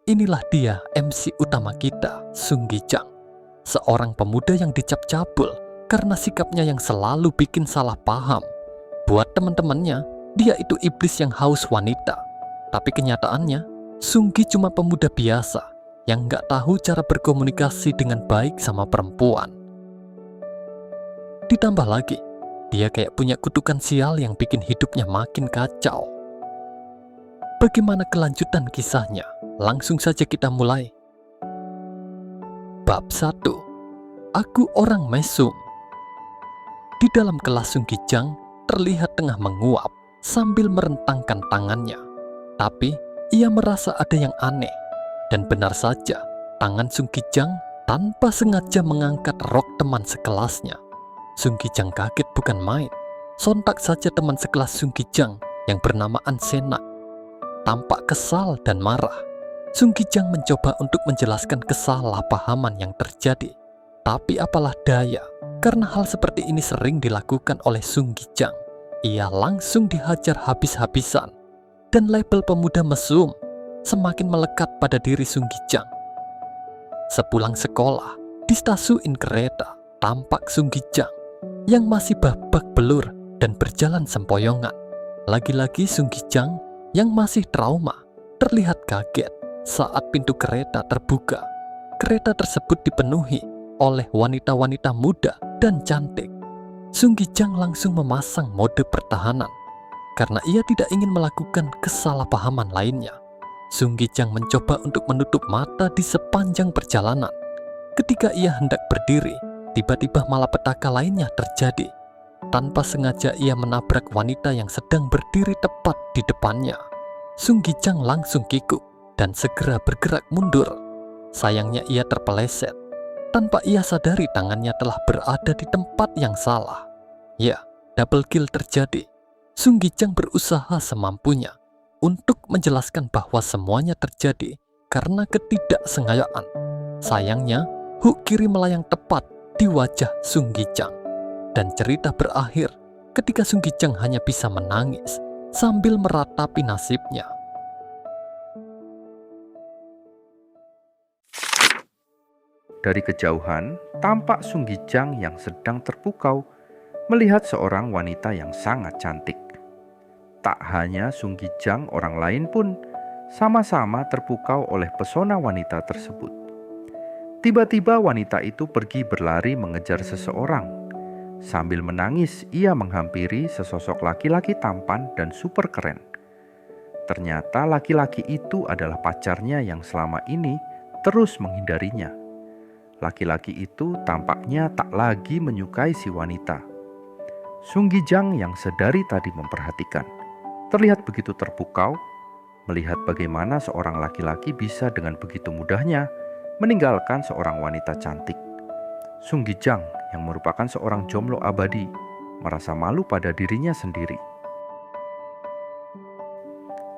Inilah dia MC utama kita, Sung Gi-jang. Seorang pemuda yang dicap cabul karena sikapnya yang selalu bikin salah paham. Buat teman-temannya, dia itu iblis yang haus wanita. Tapi kenyataannya, Sung Gi cuma pemuda biasa yang nggak tahu cara berkomunikasi dengan baik sama perempuan. Ditambah lagi, dia kayak punya kutukan sial yang bikin hidupnya makin kacau. Bagaimana kelanjutan kisahnya? Langsung saja kita mulai. Bab 1. Aku orang mesum. Di dalam kelas Sung Gi-jang terlihat tengah menguap sambil merentangkan tangannya. Tapi ia merasa ada yang aneh. Dan benar saja, tangan Sung Gi-jang tanpa sengaja mengangkat rok teman sekelasnya. Sung Gi-jang kaget bukan main. Sontak saja teman sekelas Sung Gi-jang yang bernama An Se-nak tampak kesal dan marah. Sung Gi-jang mencoba untuk menjelaskan kesalahpahaman yang terjadi. Tapi apalah daya, karena hal seperti ini sering dilakukan oleh Sung Gi-jang. Ia langsung dihajar habis-habisan. Dan label pemuda mesum semakin melekat pada diri Sung Gi-jang. Sepulang sekolah, di stasiun kereta, tampak Sung Gi-jang yang masih babak belur dan berjalan sempoyongan. Lagi-lagi Sung Gi-jang yang masih trauma terlihat kaget saat pintu kereta terbuka. Kereta tersebut dipenuhi oleh wanita-wanita muda dan cantik. Sung Gi-jang langsung memasang mode pertahanan karena ia tidak ingin melakukan kesalahpahaman lainnya. Sung Gi-jang mencoba untuk menutup mata di sepanjang perjalanan. Ketika ia hendak berdiri, tiba-tiba malapetaka lainnya terjadi. Tanpa sengaja ia menabrak wanita yang sedang berdiri tepat di depannya. Sung Gi-jang langsung kikuk dan segera bergerak mundur. Sayangnya ia terpeleset. Tanpa ia sadari tangannya telah berada di tempat yang salah. Ya, double kill terjadi. Sung Gi-jang berusaha semampunya untuk menjelaskan bahwa semuanya terjadi karena ketidaksengajaan. Sayangnya, hook kiri melayang tepat di wajah Sung Gi-jang. Dan cerita berakhir ketika Sung Gi-jang hanya bisa menangis sambil meratapi nasibnya. Dari kejauhan, tampak Sung Gi-jang yang sedang terpukau melihat seorang wanita yang sangat cantik. Tak hanya Sung Gi-jang, orang lain pun sama-sama terpukau oleh pesona wanita tersebut. Tiba-tiba wanita itu pergi berlari mengejar seseorang. Sambil menangis, ia menghampiri sesosok laki-laki tampan dan super keren. Ternyata laki-laki itu adalah pacarnya yang selama ini terus menghindarinya. Laki-laki itu tampaknya tak lagi menyukai si wanita. Sung Gi-jang yang sedari tadi memperhatikan, terlihat begitu terpukau melihat bagaimana seorang laki-laki bisa dengan begitu mudahnya meninggalkan seorang wanita cantik. Sung Gi-jang yang merupakan seorang jomblo abadi merasa malu pada dirinya sendiri.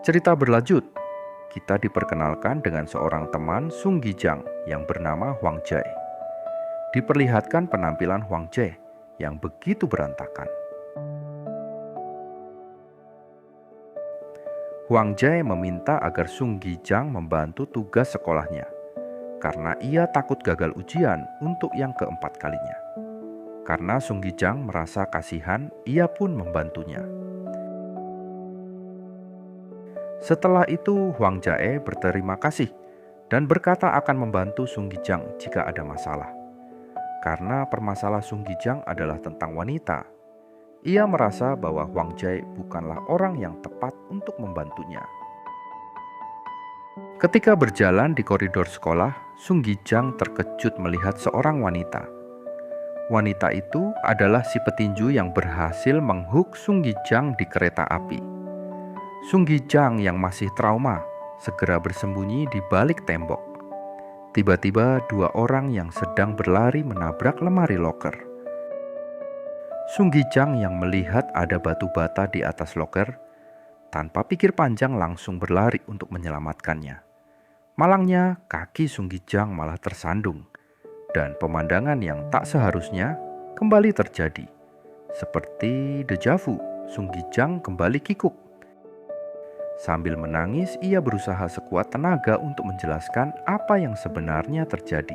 Cerita berlanjut. Kita diperkenalkan dengan seorang teman Sung Gi-jang yang bernama Hwang Jae. Diperlihatkan penampilan Hwang Jae yang begitu berantakan. Hwang Jae meminta agar Sung Gi-jang membantu tugas sekolahnya karena ia takut gagal ujian untuk yang keempat kalinya. Karena Sung Gi-jang merasa kasihan, ia pun membantunya. Setelah itu Hwang Jae berterima kasih dan berkata akan membantu Sung Gi-jang jika ada masalah. Karena permasalahan Sung Gi-jang adalah tentang wanita, ia merasa bahwa Hwang Jae bukanlah orang yang tepat untuk membantunya. Ketika berjalan di koridor sekolah, Sung Gi-jang terkejut melihat seorang wanita. Wanita itu adalah si petinju yang berhasil menghook Sung Gi-jang di kereta api. Sung Gi-jang yang masih trauma segera bersembunyi di balik tembok. Tiba-tiba dua orang yang sedang berlari menabrak lemari loker. Sung Gi-jang yang melihat ada batu bata di atas loker, tanpa pikir panjang langsung berlari untuk menyelamatkannya. Malangnya kaki Sung Gi-jang malah tersandung dan pemandangan yang tak seharusnya kembali terjadi. Seperti deja vu, Sung Gi-jang kembali kikuk. Sambil menangis, ia berusaha sekuat tenaga untuk menjelaskan apa yang sebenarnya terjadi.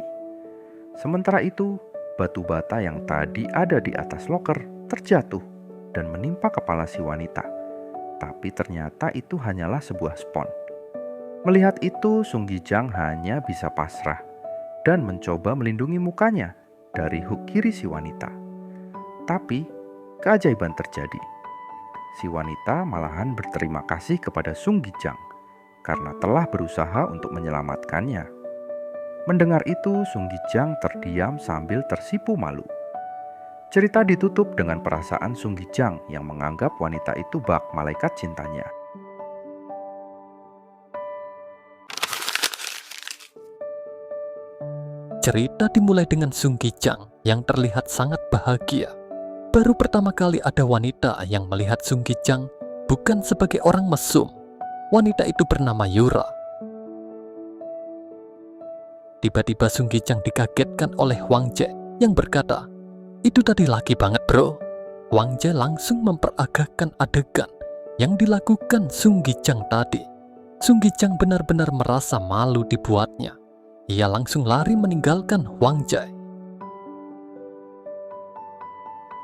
Sementara itu, batu bata yang tadi ada di atas loker terjatuh dan menimpa kepala si wanita. Tapi ternyata itu hanyalah sebuah spons. Melihat itu, Sung Gijang hanya bisa pasrah dan mencoba melindungi mukanya dari hook kiri si wanita. Tapi, keajaiban terjadi. Si wanita malahan berterima kasih kepada Sung Gijang karena telah berusaha untuk menyelamatkannya. Mendengar itu, Sung Gijang terdiam sambil tersipu malu. Cerita ditutup dengan perasaan Sung Gijang yang menganggap wanita itu bak malaikat cintanya. Cerita dimulai dengan Sung Gijang yang terlihat sangat bahagia. Baru pertama kali ada wanita yang melihat Sung Gijang bukan sebagai orang mesum. Wanita itu bernama Yura. Tiba-tiba Sung Gijang dikagetkan oleh Wang Jae yang berkata, "Itu tadi laki banget bro." Wang Jae langsung memperagakan adegan yang dilakukan Sung Gijang tadi. Sung Gijang benar-benar merasa malu dibuatnya. Ia langsung lari meninggalkan Wang Jae.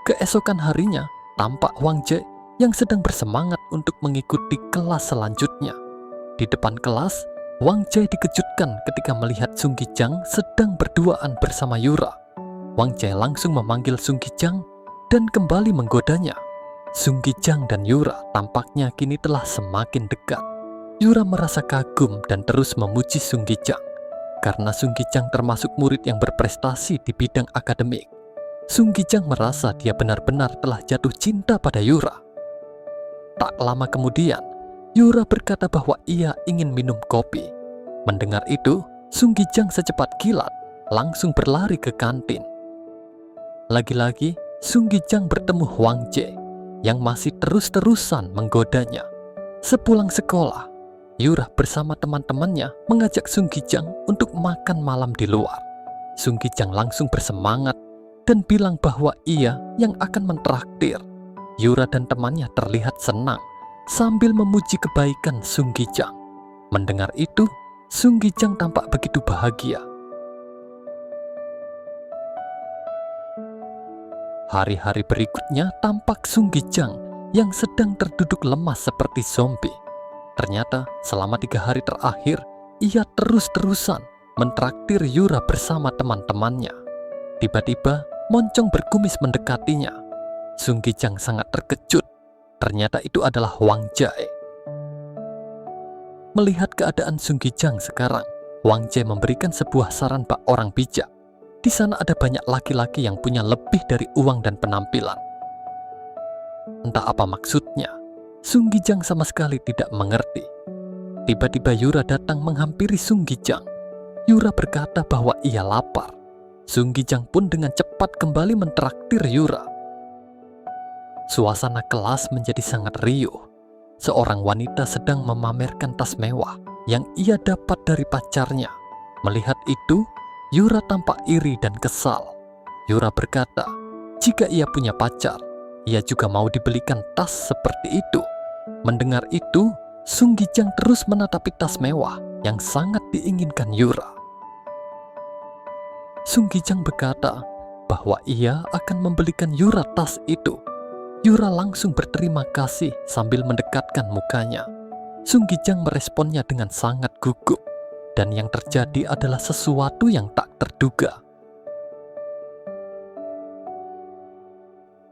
Keesokan harinya, tampak Wang Jae yang sedang bersemangat untuk mengikuti kelas selanjutnya. Di depan kelas, Wang Jae dikejutkan ketika melihat Sung Gijang sedang berduaan bersama Yura. Wang Jae langsung memanggil Sung Gijang dan kembali menggodanya. Sung Gijang dan Yura tampaknya kini telah semakin dekat. Yura merasa kagum dan terus memuji Sung Gijang. Karena Sung Gijang termasuk murid yang berprestasi di bidang akademik, Sung Gijang merasa dia benar-benar telah jatuh cinta pada Yura. Tak lama kemudian, Yura berkata bahwa ia ingin minum kopi. Mendengar itu, Sung Gijang secepat kilat langsung berlari ke kantin. Lagi-lagi, Sung Gijang bertemu Wang Jae yang masih terus-terusan menggodanya. Sepulang sekolah, Yura bersama teman-temannya mengajak Sung Gijang untuk makan malam di luar. Sung Gijang langsung bersemangat dan bilang bahwa ia yang akan mentraktir. Yura dan temannya terlihat senang sambil memuji kebaikan Sung Gijang. Mendengar itu, Sung Gijang tampak begitu bahagia. Hari-hari berikutnya tampak Sung Gijang yang sedang terduduk lemas seperti zombie. Ternyata selama 3 hari terakhir, ia terus-terusan mentraktir Yura bersama teman-temannya. Tiba-tiba, moncong berkumis mendekatinya. Sung Gijang sangat terkejut. Ternyata itu adalah Wang Jae. Melihat keadaan Sung Gijang sekarang, Wang Jae memberikan sebuah saran bak orang bijak. Di sana ada banyak laki-laki yang punya lebih dari uang dan penampilan. Entah apa maksudnya, Sung Gijang sama sekali tidak mengerti. Tiba-tiba Yura datang menghampiri Sung Gijang. Yura berkata bahwa ia lapar. Sung Gijang pun dengan cepat kembali mentraktir Yura. Suasana kelas menjadi sangat riuh. Seorang wanita sedang memamerkan tas mewah yang ia dapat dari pacarnya. Melihat itu, Yura tampak iri dan kesal. Yura berkata, jika ia punya pacar, ia juga mau dibelikan tas seperti itu. Mendengar itu, Sung Gijang terus menatapi tas mewah yang sangat diinginkan Yura. Sung Gijang berkata bahwa ia akan membelikan Yura tas itu. Yura langsung berterima kasih sambil mendekatkan mukanya. Sung Gijang meresponnya dengan sangat gugup, dan yang terjadi adalah sesuatu yang tak terduga.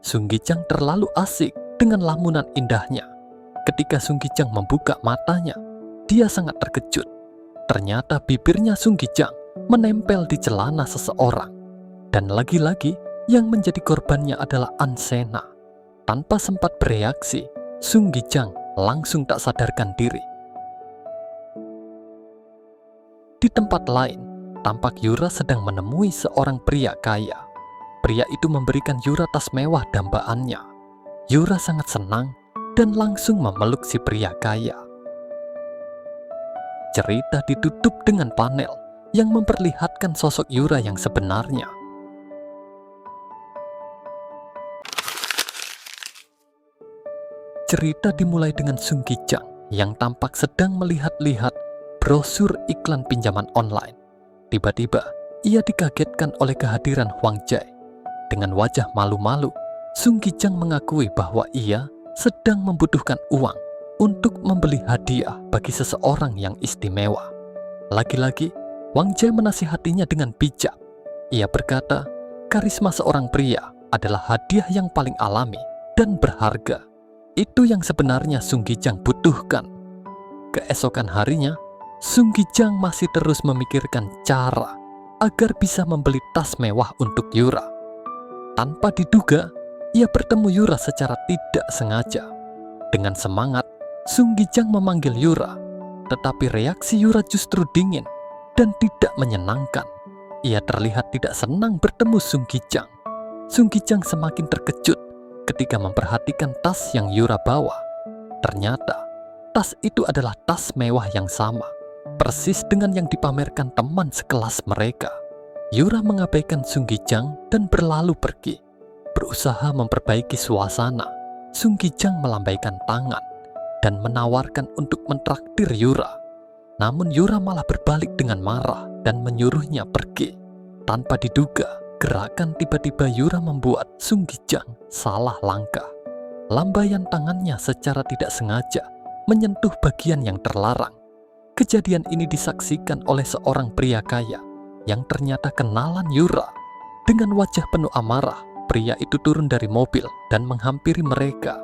Sung Gijang terlalu asik dengan lamunan indahnya. Ketika Sung Gijang membuka matanya, dia sangat terkejut. Ternyata bibirnya Sung Gijang menempel di celana seseorang. Dan lagi-lagi yang menjadi korbannya adalah Ansena. Tanpa sempat bereaksi, Sung Gijang langsung tak sadarkan diri. Di tempat lain, tampak Yura sedang menemui seorang pria kaya. Pria itu memberikan Yura tas mewah dambaannya. Yura sangat senang dan langsung memeluk si pria kaya. Cerita ditutup dengan panel yang memperlihatkan sosok Yura yang sebenarnya. Cerita dimulai dengan Sung Gijang yang tampak sedang melihat-lihat brosur iklan pinjaman online. Tiba-tiba, ia dikagetkan oleh kehadiran Huang Jai. Dengan wajah malu-malu, Sung Gijang mengakui bahwa ia sedang membutuhkan uang untuk membeli hadiah bagi seseorang yang istimewa. Lagi-lagi, Huang Jai menasihatinya dengan bijak. Ia berkata, karisma seorang pria adalah hadiah yang paling alami dan berharga. Itu yang sebenarnya Sung Gijang butuhkan. Keesokan harinya, Sung Gijang masih terus memikirkan cara agar bisa membeli tas mewah untuk Yura. Tanpa diduga, ia bertemu Yura secara tidak sengaja. Dengan semangat, Sung Gijang memanggil Yura, tetapi reaksi Yura justru dingin dan tidak menyenangkan. Ia terlihat tidak senang bertemu Sung Gijang. Sung Gijang semakin terkejut ketika memperhatikan tas yang Yura bawa. Ternyata, tas itu adalah tas mewah yang sama, persis dengan yang dipamerkan teman sekelas mereka. Yura mengabaikan Sung Gijang dan berlalu pergi. Berusaha memperbaiki suasana, Sung Gijang melambaikan tangan dan menawarkan untuk mentraktir Yura. Namun Yura malah berbalik dengan marah dan menyuruhnya pergi. Tanpa diduga, gerakan tiba-tiba Yura membuat Sung Gijang salah langkah. Lambaian tangannya secara tidak sengaja menyentuh bagian yang terlarang. Kejadian ini disaksikan oleh seorang pria kaya yang ternyata kenalan Yura. Dengan wajah penuh amarah, pria itu turun dari mobil dan menghampiri mereka.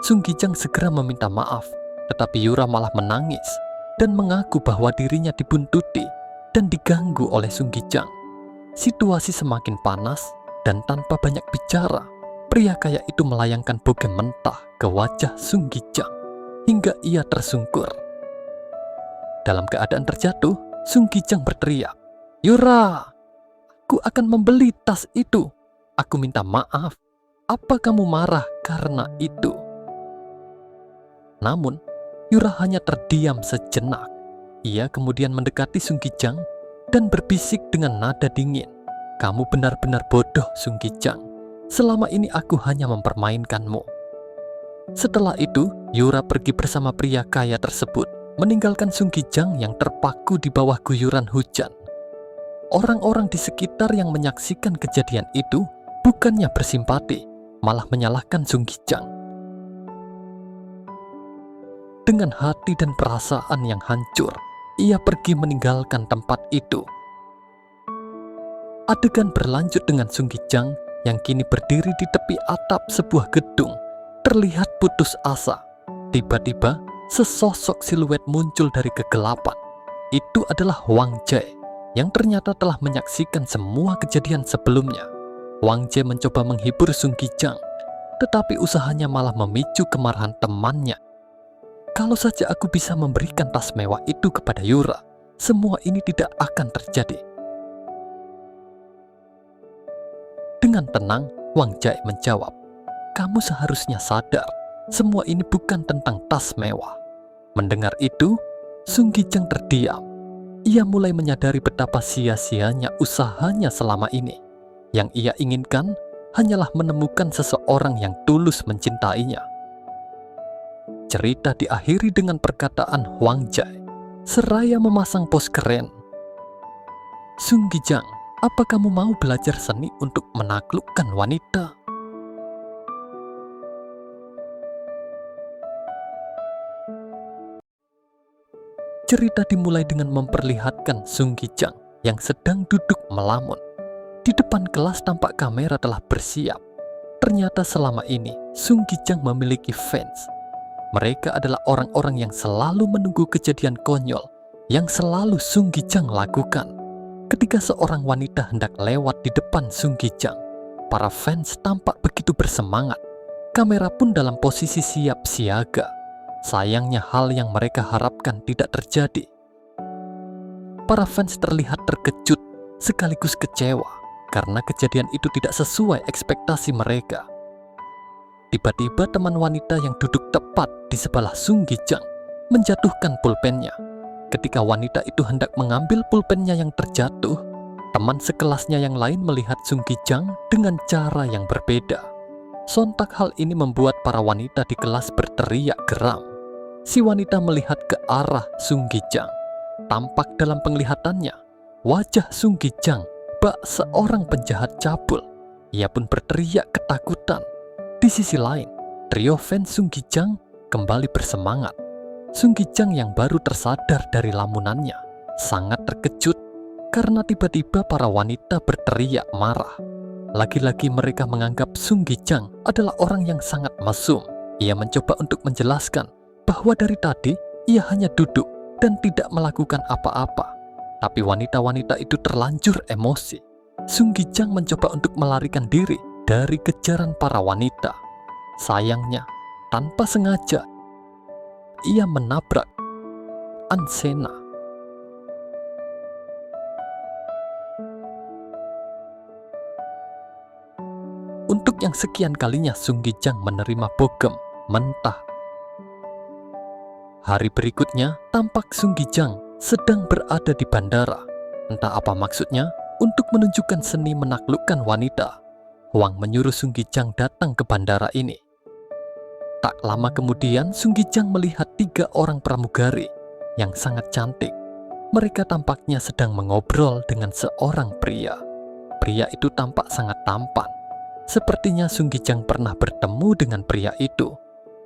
Sung Gijang segera meminta maaf, tetapi Yura malah menangis dan mengaku bahwa dirinya dibuntuti dan diganggu oleh Sung Gijang. Situasi semakin panas dan tanpa banyak bicara, pria kaya itu melayangkan bogem mentah ke wajah Sung Gijang hingga ia tersungkur. Dalam keadaan terjatuh, Sung Gijang berteriak, "Yura, aku akan membeli tas itu. Aku minta maaf. Apa kamu marah karena itu?" Namun, Yura hanya terdiam sejenak. Ia kemudian mendekati Sung Gijang dan berbisik dengan nada dingin, "Kamu benar-benar bodoh, Sung Gijang. Selama ini aku hanya mempermainkanmu." Setelah itu, Yura pergi bersama pria kaya tersebut, meninggalkan Sung Gijang yang terpaku di bawah guyuran hujan. Orang-orang di sekitar yang menyaksikan kejadian itu bukannya bersimpati, malah menyalahkan Sung Gijang. Dengan hati dan perasaan yang hancur, ia pergi meninggalkan tempat itu. Adegan berlanjut dengan Sung Gijang yang kini berdiri di tepi atap sebuah gedung, terlihat putus asa. Tiba-tiba, sesosok siluet muncul dari kegelapan. Itu adalah Huang Jai yang ternyata telah menyaksikan semua kejadian sebelumnya. Huang Jai mencoba menghibur Sung Gijang, tetapi usahanya malah memicu kemarahan temannya. "Kalau saja aku bisa memberikan tas mewah itu kepada Yura, semua ini tidak akan terjadi." Dengan tenang, Huang Jai menjawab, "Kamu seharusnya sadar, semua ini bukan tentang tas mewah." Mendengar itu, Sung Gijang terdiam. Ia mulai menyadari betapa sia-sianya usahanya selama ini. Yang ia inginkan hanyalah menemukan seseorang yang tulus mencintainya. Cerita diakhiri dengan perkataan Huang Jai seraya memasang pos keren. "Sung Gijang, apa kamu mau belajar seni untuk menaklukkan wanita?" Cerita dimulai dengan memperlihatkan Sung Gijang yang sedang duduk melamun. Di depan kelas tampak kamera telah bersiap. Ternyata selama ini Sung Gijang memiliki fans. Mereka adalah orang-orang yang selalu menunggu kejadian konyol yang selalu Sung Gijang lakukan. Ketika seorang wanita hendak lewat di depan Sung Gijang, para fans tampak begitu bersemangat. Kamera pun dalam posisi siap siaga. Sayangnya hal yang mereka harapkan tidak terjadi. Para fans terlihat terkejut sekaligus kecewa karena kejadian itu tidak sesuai ekspektasi mereka. Tiba-tiba teman wanita yang duduk tepat di sebelah Sung Gijang menjatuhkan pulpennya. Ketika wanita itu hendak mengambil pulpennya yang terjatuh, teman sekelasnya yang lain melihat Sung Gijang dengan cara yang berbeda. Sontak hal ini membuat para wanita di kelas berteriak geram. si wanita melihat ke arah Sung Gijang. Tampak dalam penglihatannya, wajah Sung Gijang bak seorang penjahat cabul. Ia pun berteriak ketakutan. Di sisi lain, trio fans Sung Gijang kembali bersemangat. Sung Gijang yang baru tersadar dari lamunannya sangat terkejut karena tiba-tiba para wanita berteriak marah. Lagi-lagi mereka menganggap Sung Gijang adalah orang yang sangat mesum. Ia mencoba untuk menjelaskan bahwa dari tadi ia hanya duduk dan tidak melakukan apa-apa. Tapi wanita-wanita itu terlanjur emosi. Sung Gijang mencoba untuk melarikan diri dari kejaran para wanita. Sayangnya, tanpa sengaja, ia menabrak Ansena. Untuk yang sekian kalinya Sung Gijang menerima bogem mentah. Hari berikutnya, tampak Sung Gijang sedang berada di bandara. Entah apa maksudnya, untuk menunjukkan seni menaklukkan wanita, Hwang menyuruh Sung Gijang datang ke bandara ini. Tak lama kemudian, Sung Gijang melihat 3 orang pramugari yang sangat cantik. Mereka tampaknya sedang mengobrol dengan seorang pria. Pria itu tampak sangat tampan. Sepertinya Sung Gijang pernah bertemu dengan pria itu.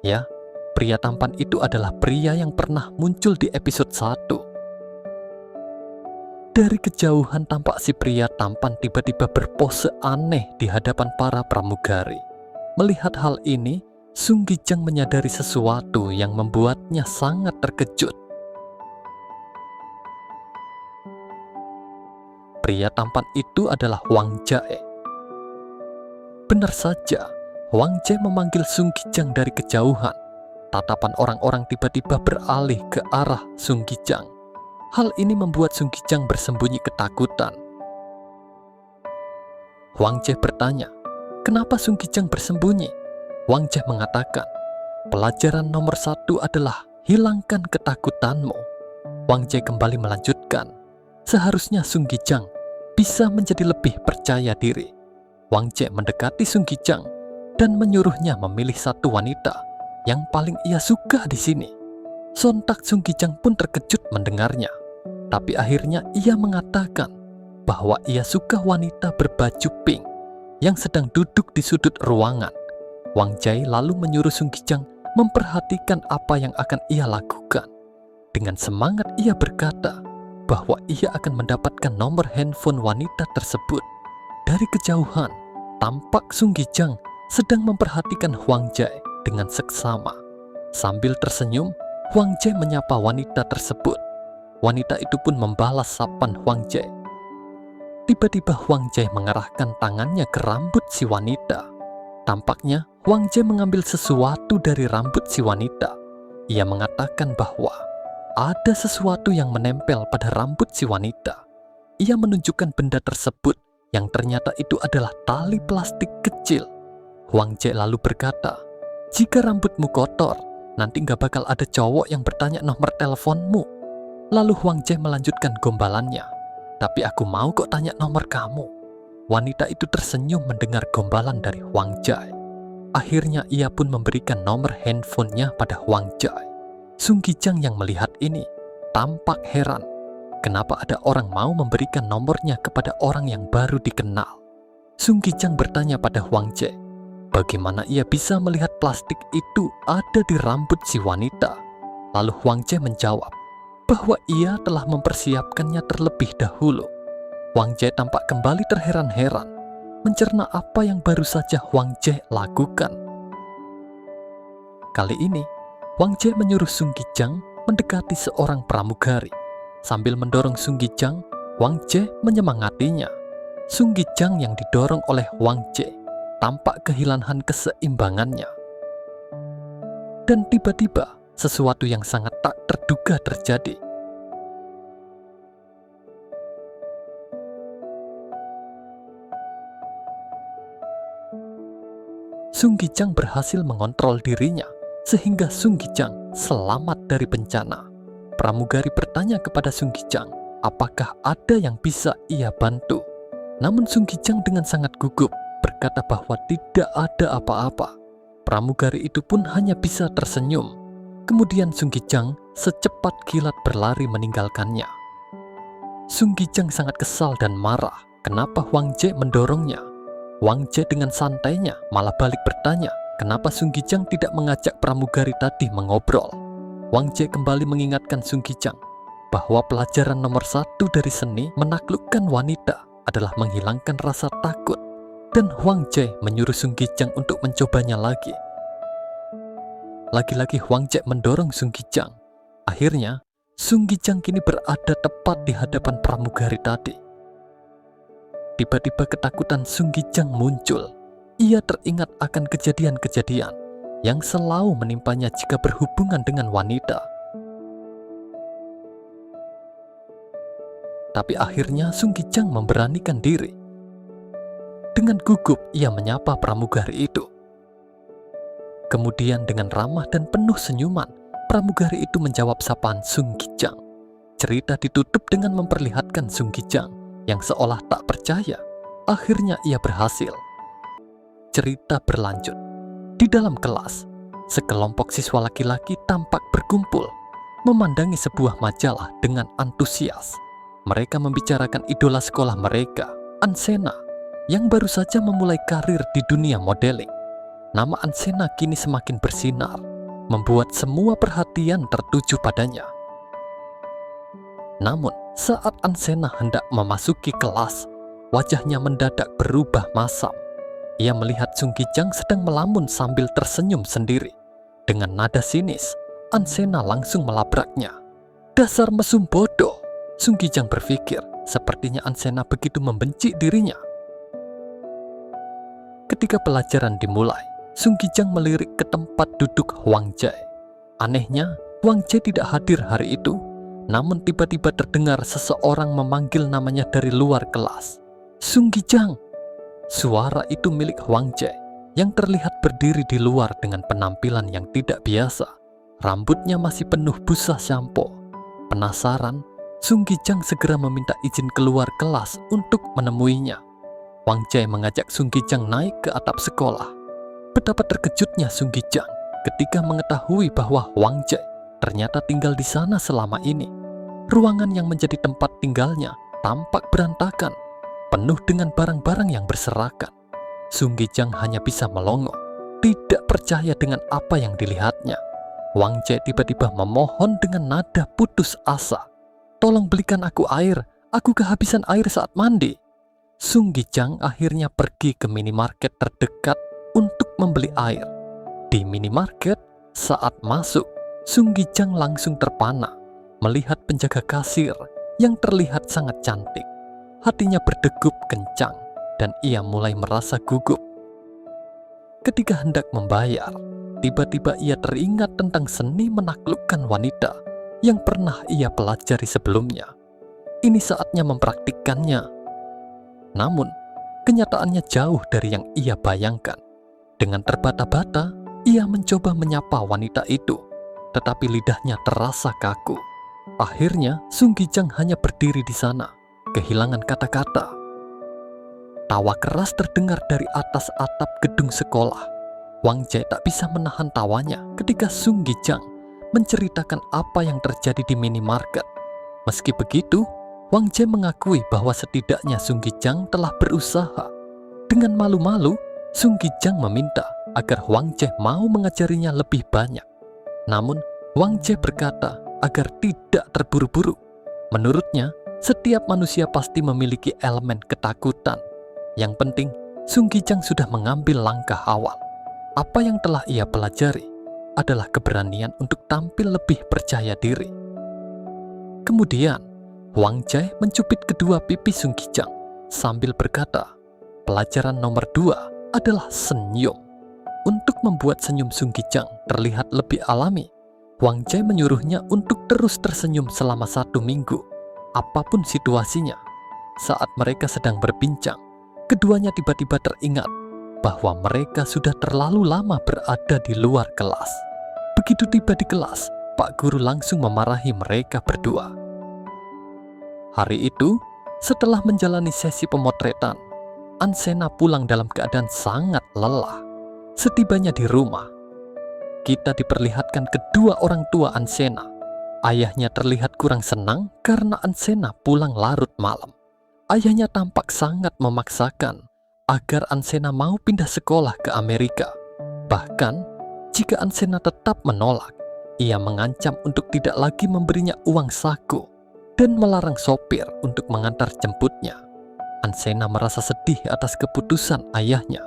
Ya, pria tampan itu adalah pria yang pernah muncul di episode 1. Dari kejauhan tampak si pria tampan tiba-tiba berpose aneh di hadapan para pramugari. Melihat hal ini, Sung Gijang menyadari sesuatu yang membuatnya sangat terkejut. Pria tampan itu adalah Hwang Jae. Benar saja, Hwang Jae memanggil Sung Gijang dari kejauhan. Tatapan orang-orang tiba-tiba beralih ke arah Sung Gijang. Hal ini membuat Sung Gijang bersembunyi ketakutan. Hwang Jae bertanya, "Kenapa Sung Gijang bersembunyi?" Hwang Jae mengatakan, "Pelajaran nomor 1 adalah hilangkan ketakutanmu." Hwang Jae kembali melanjutkan, "Seharusnya Sung Gijang bisa menjadi lebih percaya diri." Hwang Jae mendekati Sung Gijang dan menyuruhnya memilih satu wanita yang paling ia suka di sini. Sontak Sung Gijang pun terkejut mendengarnya. Tapi akhirnya ia mengatakan bahwa ia suka wanita berbaju pink yang sedang duduk di sudut ruangan. Hwang Jae lalu menyuruh Sung Gijang memperhatikan apa yang akan ia lakukan. Dengan semangat ia berkata bahwa ia akan mendapatkan nomor handphone wanita tersebut. Dari kejauhan, tampak Sung Gijang sedang memperhatikan Hwang Jae dengan seksama. Sambil tersenyum, Hwang Jae menyapa wanita tersebut. Wanita itu pun membalas sapaan Hwang Jae. Tiba-tiba Hwang Jae mengarahkan tangannya ke rambut si wanita. Tampaknya Hwang Jae mengambil sesuatu dari rambut si wanita. Ia mengatakan bahwa ada sesuatu yang menempel pada rambut si wanita. Ia menunjukkan benda tersebut yang ternyata itu adalah tali plastik kecil. Hwang Jae lalu berkata, "Jika rambutmu kotor, nanti gak bakal ada cowok yang bertanya nomor teleponmu." Lalu Hwang Jae melanjutkan gombalannya, "Tapi aku mau kok tanya nomor kamu." Wanita itu tersenyum mendengar gombalan dari Hwang Jae. Akhirnya ia pun memberikan nomor handphonenya pada Hwang Jae. Sung Gijang yang melihat ini tampak heran. Kenapa ada orang mau memberikan nomornya kepada orang yang baru dikenal? Sung Gijang bertanya pada Hwang Jae, bagaimana ia bisa melihat plastik itu ada di rambut si wanita? Lalu Hwang Jae menjawab bahwa ia telah mempersiapkannya terlebih dahulu. Hwang Jae tampak kembali terheran-heran, mencerna apa yang baru saja Hwang Jae lakukan. Kali ini, Hwang Jae menyuruh Sung Gijang mendekati seorang pramugari. Sambil mendorong Sung Gijang, Hwang Jae menyemangatinya. Sung Gijang yang didorong oleh Hwang Jae tampak kehilangan keseimbangannya. Dan tiba-tiba, sesuatu yang sangat tak terduga terjadi. Sung Gijang berhasil mengontrol dirinya sehingga Sung Gijang selamat dari bencana. Pramugari bertanya kepada Sung Gijang, apakah ada yang bisa ia bantu? Namun Sung Gijang dengan sangat gugup berkata bahwa tidak ada apa-apa. Pramugari itu pun hanya bisa tersenyum. Kemudian Sung Gi-jang secepat kilat berlari meninggalkannya. Sung Gi-jang sangat kesal dan marah kenapa Hwang Jae mendorongnya. Hwang Jae dengan santainya malah balik bertanya kenapa Sung Gi-jang tidak mengajak pramugari tadi mengobrol. Hwang Jae kembali mengingatkan Sung Gi-jang bahwa pelajaran nomor 1 dari seni menaklukkan wanita adalah menghilangkan rasa takut, dan Hwang Jae menyuruh Sung Gi-jang untuk mencobanya lagi. Lagi-lagi Hwang Jae mendorong Sung Gi-jang. Akhirnya, Sung Gi-jang kini berada tepat di hadapan pramugari tadi. Tiba-tiba ketakutan Sung Gi-jang muncul. Ia teringat akan kejadian-kejadian yang selalu menimpanya jika berhubungan dengan wanita. Tapi akhirnya Sung Gi-jang memberanikan diri. Dengan gugup ia menyapa pramugari itu. Kemudian dengan ramah dan penuh senyuman, pramugari itu menjawab sapaan Sung Gi-jang. Cerita ditutup dengan memperlihatkan Sung Gi-jang yang seolah tak percaya. Akhirnya ia berhasil. Cerita berlanjut. Di dalam kelas, sekelompok siswa laki-laki tampak berkumpul, memandangi sebuah majalah dengan antusias. Mereka membicarakan idola sekolah mereka, Ansena, yang baru saja memulai karir di dunia modeling. Nama Ansena kini semakin bersinar, membuat semua perhatian tertuju padanya. Namun, saat Ansena hendak memasuki kelas, wajahnya mendadak berubah masam. Ia melihat Sung Gi-jang sedang melamun sambil tersenyum sendiri. Dengan nada sinis, Ansena langsung melabraknya. Dasar mesum bodoh, Sung Gi-jang berpikir. Sepertinya Ansena begitu membenci dirinya. Ketika pelajaran dimulai, Sung Gi-jang melirik ke tempat duduk Hwang Jae. Anehnya, Hwang Jae tidak hadir hari itu. Namun tiba-tiba terdengar seseorang memanggil namanya dari luar kelas. Sung Gi-jang. Suara itu milik Hwang Jae yang terlihat berdiri di luar dengan penampilan yang tidak biasa. Rambutnya masih penuh busa sampo. Penasaran, Sung Gi-jang segera meminta izin keluar kelas untuk menemuinya. Hwang Jae mengajak Sung Gi-jang naik ke atap sekolah. Betapa terkejutnya Sung Gi-jang ketika mengetahui bahwa Hwang Jae ternyata tinggal di sana selama ini. Ruangan yang menjadi tempat tinggalnya tampak berantakan, penuh dengan barang-barang yang berserakan. Sung Gi-jang hanya bisa melongo, tidak percaya dengan apa yang dilihatnya. Hwang Jae tiba-tiba memohon dengan nada putus asa. Tolong belikan aku air, aku kehabisan air saat mandi. Sung Gi-jang akhirnya pergi ke minimarket terdekat untuk membeli air. Di minimarket, saat masuk, Sung Gi-jang langsung terpana melihat penjaga kasir yang terlihat sangat cantik. Hatinya berdegup kencang dan ia mulai merasa gugup. Ketika hendak membayar, tiba-tiba ia teringat tentang seni menaklukkan wanita yang pernah ia pelajari sebelumnya. Ini saatnya mempraktikkannya. Namun, kenyataannya jauh dari yang ia bayangkan. Dengan terbata-bata, ia mencoba menyapa wanita itu, tetapi lidahnya terasa kaku. Akhirnya, Sung Gi-jang hanya berdiri di sana, kehilangan kata-kata. Tawa keras terdengar dari atas atap gedung sekolah. Hwang Jae tak bisa menahan tawanya ketika Sung Gi-jang menceritakan apa yang terjadi di minimarket. Meski begitu, Hwang Jae mengakui bahwa setidaknya Sung Gi-jang telah berusaha. Dengan malu-malu, Sung Gi-jang meminta agar Hwang Jae mau mengajarinya lebih banyak. Namun, Hwang Jae berkata agar tidak terburu-buru. Menurutnya, setiap manusia pasti memiliki elemen ketakutan. Yang penting, Sung Gi-jang sudah mengambil langkah awal. Apa yang telah ia pelajari adalah keberanian untuk tampil lebih percaya diri. Kemudian, Hwang Jae mencubit kedua pipi Sung Gi-jang sambil berkata, pelajaran nomor 2 adalah senyum. Untuk membuat senyum Sung Gi-jang terlihat lebih alami, Hwang Jae menyuruhnya untuk terus tersenyum selama 1 minggu, apapun situasinya. Saat mereka sedang berbincang, keduanya tiba-tiba teringat bahwa mereka sudah terlalu lama berada di luar kelas. Begitu tiba di kelas, Pak Guru langsung memarahi mereka berdua. Hari itu, setelah menjalani sesi pemotretan, Ansena pulang dalam keadaan sangat lelah. Setibanya di rumah, kita diperlihatkan kedua orang tua Ansena. Ayahnya terlihat kurang senang karena Ansena pulang larut malam. Ayahnya tampak sangat memaksakan agar Ansena mau pindah sekolah ke Amerika. Bahkan, jika Ansena tetap menolak, ia mengancam untuk tidak lagi memberinya uang saku dan melarang sopir untuk mengantar jemputnya. Ansena merasa sedih atas keputusan ayahnya.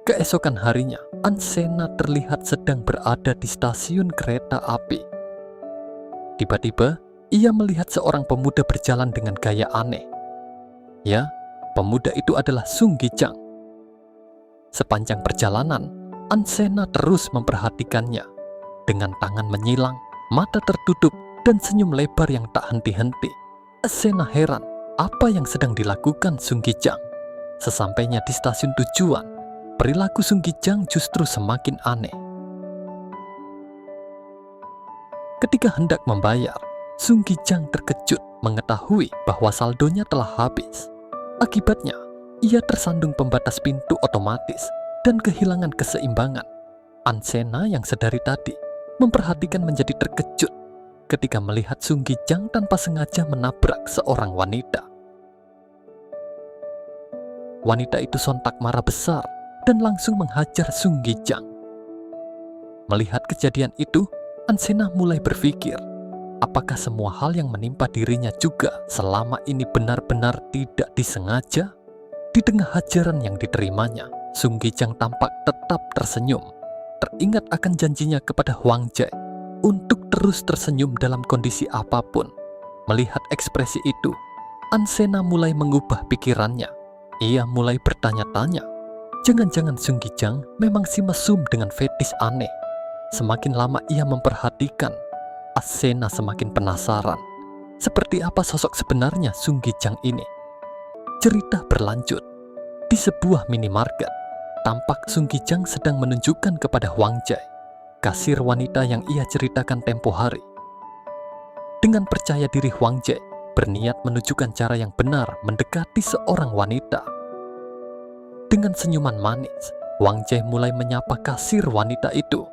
Keesokan harinya, Ansena terlihat sedang berada di stasiun kereta api. Tiba-tiba, ia melihat seorang pemuda berjalan dengan gaya aneh. Ya, pemuda itu adalah Sung Gi-jang. Sepanjang perjalanan, Ansena terus memperhatikannya. Dengan tangan menyilang, mata tertutup, dan senyum lebar yang tak henti-henti. Ansena heran apa yang sedang dilakukan Sung Gi-jang. Sesampainya di stasiun tujuan, perilaku Sung Gi-jang justru semakin aneh. Ketika hendak membayar, Sung Gi-jang terkejut mengetahui bahwa saldonya telah habis. Akibatnya, ia tersandung pembatas pintu otomatis dan kehilangan keseimbangan. Ansena yang sedari tadi memperhatikan menjadi terkejut ketika melihat Sung Gi-jang tanpa sengaja menabrak seorang wanita. Wanita itu sontak marah besar dan langsung menghajar Sung Gi-jang. Melihat kejadian itu, Ansena mulai berpikir, apakah semua hal yang menimpa dirinya juga selama ini benar-benar tidak disengaja? Di tengah hajaran yang diterimanya, Sung Gi-jang tampak tetap tersenyum. Teringat akan janjinya kepada Hwang Jae untuk terus tersenyum dalam kondisi apapun. Melihat ekspresi itu, Ansena mulai mengubah pikirannya. Ia mulai bertanya-tanya, jangan-jangan Sung Gi-jang memang si mesum dengan fetis aneh. Semakin lama ia memperhatikan, Ansena semakin penasaran. Seperti apa sosok sebenarnya Sung Gi-jang ini? Cerita berlanjut. Di sebuah minimarket, tampak Sung Gi-jang sedang menunjukkan kepada Hwang Jae, kasir wanita yang ia ceritakan tempo hari. Dengan percaya diri, Hwang Jae berniat menunjukkan cara yang benar mendekati seorang wanita. Dengan senyuman manis, Hwang Jae mulai menyapa kasir wanita itu.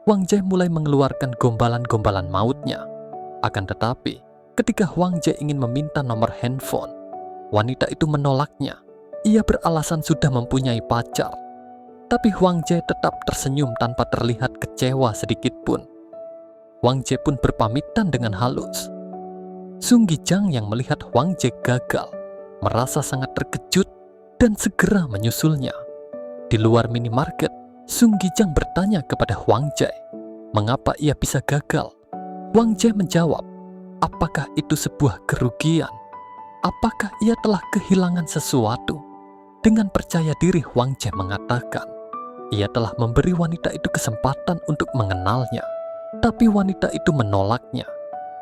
Hwang Jae mulai mengeluarkan gombalan-gombalan mautnya. Akan tetapi, ketika Hwang Jae ingin meminta nomor handphone, wanita itu menolaknya. Ia beralasan sudah mempunyai pacar. Tapi Hwang Jae tetap tersenyum tanpa terlihat kecewa sedikit pun. Hwang Jae pun berpamitan dengan halus. Sung Gi-jang yang melihat Hwang Jae gagal, merasa sangat terkejut dan segera menyusulnya. Di luar minimarket, Sung Gi-jang bertanya kepada Hwang Jae, mengapa ia bisa gagal? Hwang Jae menjawab, apakah itu sebuah kerugian? Apakah ia telah kehilangan sesuatu? Dengan percaya diri, Hwang Jae mengatakan, ia telah memberi wanita itu kesempatan untuk mengenalnya. Tapi wanita itu menolaknya.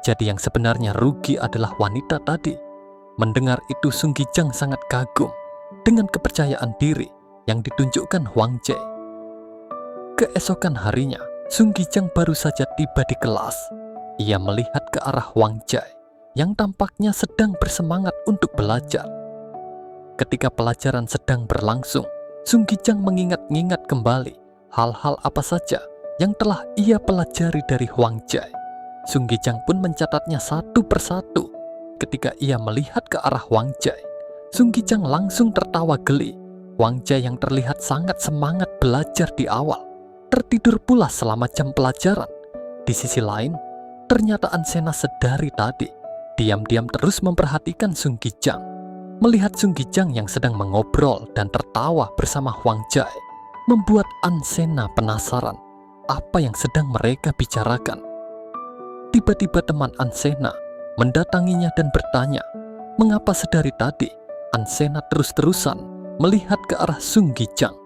Jadi yang sebenarnya rugi adalah wanita tadi. Mendengar itu, Sung Gi-jang sangat kagum dengan kepercayaan diri yang ditunjukkan Hwang Jae. Keesokan harinya, Sung Gi-jang baru saja tiba di kelas. Ia melihat ke arah Hwang Jae yang tampaknya sedang bersemangat untuk belajar. Ketika pelajaran sedang berlangsung, Sung Gi-jang mengingat-ingat kembali hal-hal apa saja yang telah ia pelajari dari Hwang Jae. Sung Gi-jang pun mencatatnya satu persatu. Ketika ia melihat ke arah Hwang Jae, Sung Gi-jang langsung tertawa geli. Hwang Jae yang terlihat sangat semangat belajar di awal, tertidur pula selama jam pelajaran. Di sisi lain, ternyata Ansena sedari tadi diam-diam terus memperhatikan Sung Gi-jang. Melihat Sung Gi-jang yang sedang mengobrol dan tertawa bersama Hwang Jae, membuat Ansena penasaran apa yang sedang mereka bicarakan. Tiba-tiba teman Ansena mendatanginya dan bertanya, mengapa sedari tadi Ansena terus-terusan melihat ke arah Sung Gi-jang.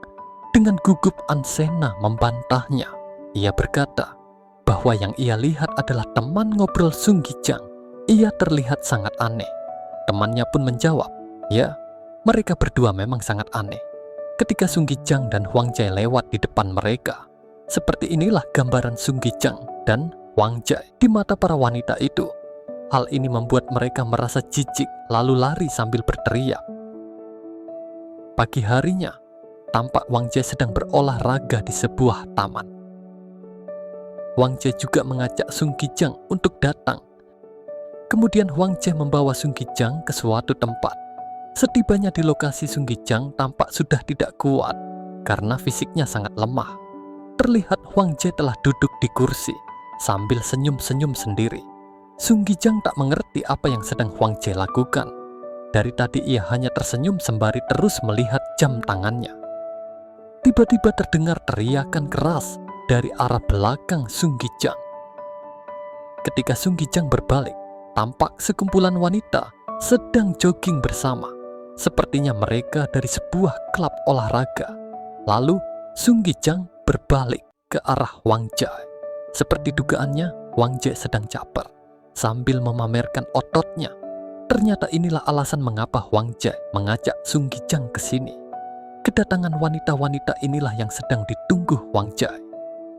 Dengan gugup Ansena membantahnya. Ia berkata bahwa yang ia lihat adalah teman ngobrol Sung Gi-jang. Ia terlihat sangat aneh. Temannya pun menjawab, ya, mereka berdua memang sangat aneh. Ketika Sung Gi-jang dan Hwang Jae lewat di depan mereka, seperti inilah gambaran Sung Gi-jang dan Hwang Jae di mata para wanita itu. Hal ini membuat mereka merasa jijik lalu lari sambil berteriak. Pagi harinya, tampak Wang Jie sedang berolahraga di sebuah taman. Wang Jie juga mengajak Sung Gijang untuk datang. Kemudian Wang Jie membawa Sung Gijang ke suatu tempat. Setibanya di lokasi, Sung Gijang tampak sudah tidak kuat karena fisiknya sangat lemah. Terlihat Wang Jie telah duduk di kursi sambil senyum-senyum sendiri. Sung Gijang tak mengerti apa yang sedang Wang Jie lakukan. Dari tadi ia hanya tersenyum sembari terus melihat jam tangannya. Tiba-tiba terdengar teriakan keras dari arah belakang Sung Gijang. Ketika Sung Gijang berbalik, tampak sekumpulan wanita sedang jogging bersama. Sepertinya mereka dari sebuah klub olahraga. Lalu Sung Gijang berbalik ke arah Wang Jie. Seperti dugaannya, Wang Jie sedang caper sambil memamerkan ototnya. Ternyata inilah alasan mengapa Wang Jie mengajak Sung Gijang ke sini. Kedatangan wanita-wanita inilah yang sedang ditunggu Wang Jie.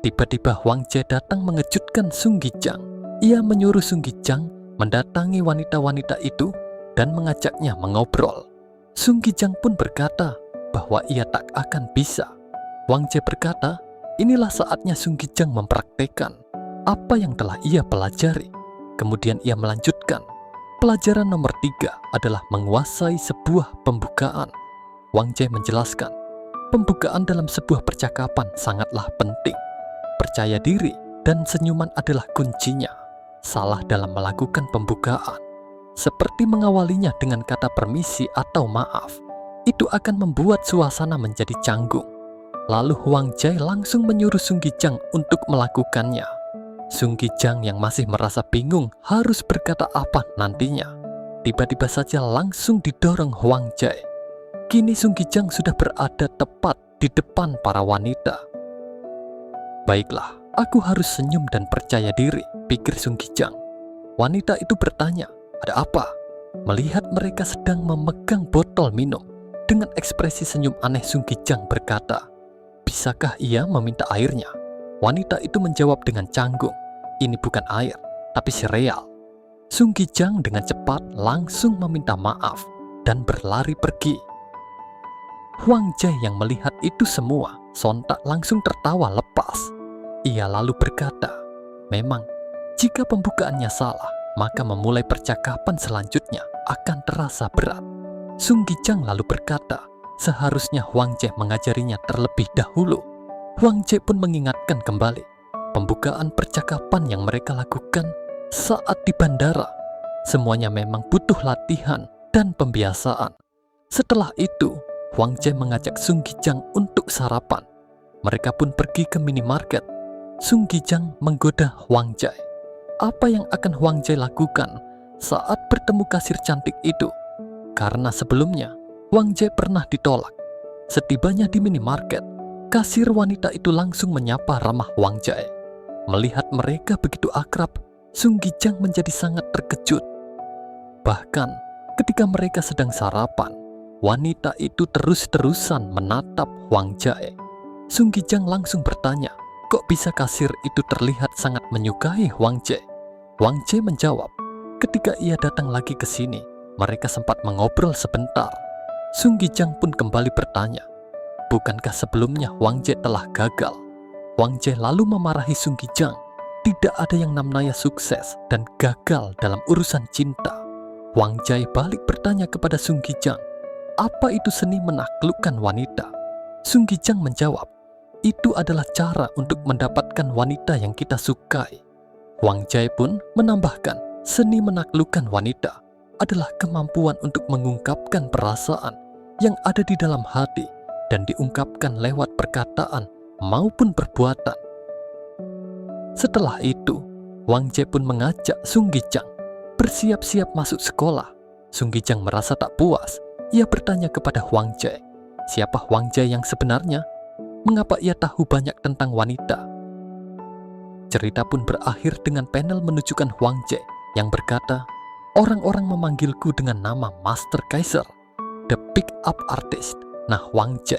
Tiba-tiba Wang Jie datang mengejutkan Sung Gijang. Ia menyuruh Sung Gijang mendatangi wanita-wanita itu dan mengajaknya mengobrol. Sung Gijang pun berkata bahwa ia tak akan bisa. Wang Jie berkata, inilah saatnya Sung Gijang mempraktekkan apa yang telah ia pelajari. Kemudian ia melanjutkan, pelajaran nomor 3 adalah menguasai sebuah pembukaan. Wang Jie menjelaskan, pembukaan dalam sebuah percakapan sangatlah penting. Percaya diri dan senyuman adalah kuncinya. Salah dalam melakukan pembukaan, seperti mengawalinya dengan kata permisi atau maaf, itu akan membuat suasana menjadi canggung. Lalu Wang Jie langsung menyuruh Sung Gijang untuk melakukannya. Sung Gijang yang masih merasa bingung harus berkata apa nantinya, tiba-tiba saja langsung didorong Wang Jie. Kini Sung Gijang sudah berada tepat di depan para wanita. Baiklah, aku harus senyum dan percaya diri, pikir Sung Gijang. Wanita itu bertanya, ada apa? Melihat mereka sedang memegang botol minum, dengan ekspresi senyum aneh Sung Gijang berkata, bisakah ia meminta airnya? Wanita itu menjawab dengan canggung, ini bukan air, tapi sereal. Sung Gijang dengan cepat langsung meminta maaf dan berlari pergi. Wang Jie yang melihat itu semua sontak langsung tertawa lepas. Ia lalu berkata, memang jika pembukaannya salah, maka memulai percakapan selanjutnya akan terasa berat. Sung Gijang lalu berkata, seharusnya Wang Jie mengajarinya terlebih dahulu. Wang Jie pun mengingatkan kembali pembukaan percakapan yang mereka lakukan saat di bandara. Semuanya memang butuh latihan dan pembiasaan. Setelah itu, Wang Jie mengajak Sung Gijang untuk sarapan. Mereka pun pergi ke minimarket. Sung Gijang menggoda Wang Jie. Apa yang akan Wang Jie lakukan saat bertemu kasir cantik itu? Karena sebelumnya Wang Jie pernah ditolak. Setibanya di minimarket, kasir wanita itu langsung menyapa ramah Wang Jie. Melihat mereka begitu akrab, Sung Gijang menjadi sangat terkejut. Bahkan ketika mereka sedang sarapan, wanita itu terus-terusan menatap Wang Jie. Sung Gijang langsung bertanya, kok bisa kasir itu terlihat sangat menyukai Wang Jie? Wang Jie menjawab, ketika ia datang lagi ke sini, mereka sempat mengobrol sebentar. Sung Gijang pun kembali bertanya, bukankah sebelumnya Wang Jie telah gagal? Wang Jie lalu memarahi Sung Gijang. Tidak ada yang namanya sukses dan gagal dalam urusan cinta. Wang Jie balik bertanya kepada Sung Gijang, apa itu seni menaklukkan wanita? Sung Gijang menjawab, itu adalah cara untuk mendapatkan wanita yang kita sukai. Wang Jie pun menambahkan, seni menaklukkan wanita adalah kemampuan untuk mengungkapkan perasaan yang ada di dalam hati dan diungkapkan lewat perkataan maupun perbuatan. Setelah itu, Wang Jie pun mengajak Sung Gijang bersiap-siap masuk sekolah. Sung Gijang merasa tak puas. Ia bertanya kepada Wang Jie, siapa Wang Jie yang sebenarnya? Mengapa ia tahu banyak tentang wanita? Cerita pun berakhir dengan panel menunjukkan Wang Jie yang berkata, orang-orang memanggilku dengan nama Master Kaiser, the pick up artist. Nah, Wang Jie